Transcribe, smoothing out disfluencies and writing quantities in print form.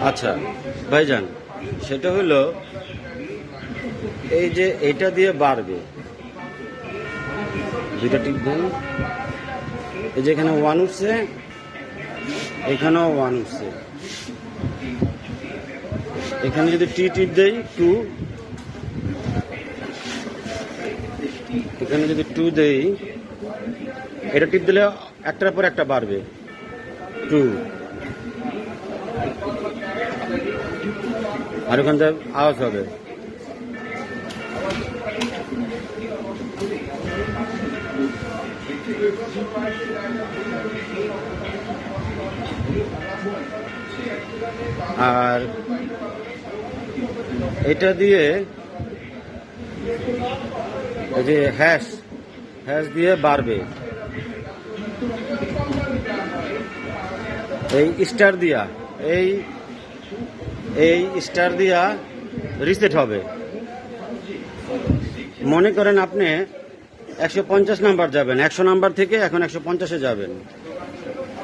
আচ্ছা ভাইজান, সেটা হলো এই যে এটা দিয়ে বাড়বে, দুইটা টিপ দেন। এই যে এখানে 1 উঠছে, এখানেও 1 উঠছে। এখানে যদি টিপ দেই 2, এখানে যদি 2 দেই, এটা টিপ দিলে একটার পর একটা বাড়বে 2, আর ওখান থেকে আওয়াজ হবে। আর এটা দিয়ে এই যে হ্যাশ দিয়ে বাড়বে, এই স্টার দিয়া, এই স্টার দিয়া রিসেট হবে। মনে করেন আপনি 150 নাম্বার যাবেন, 100 নাম্বার থেকে এখন 150-এ যাবেন।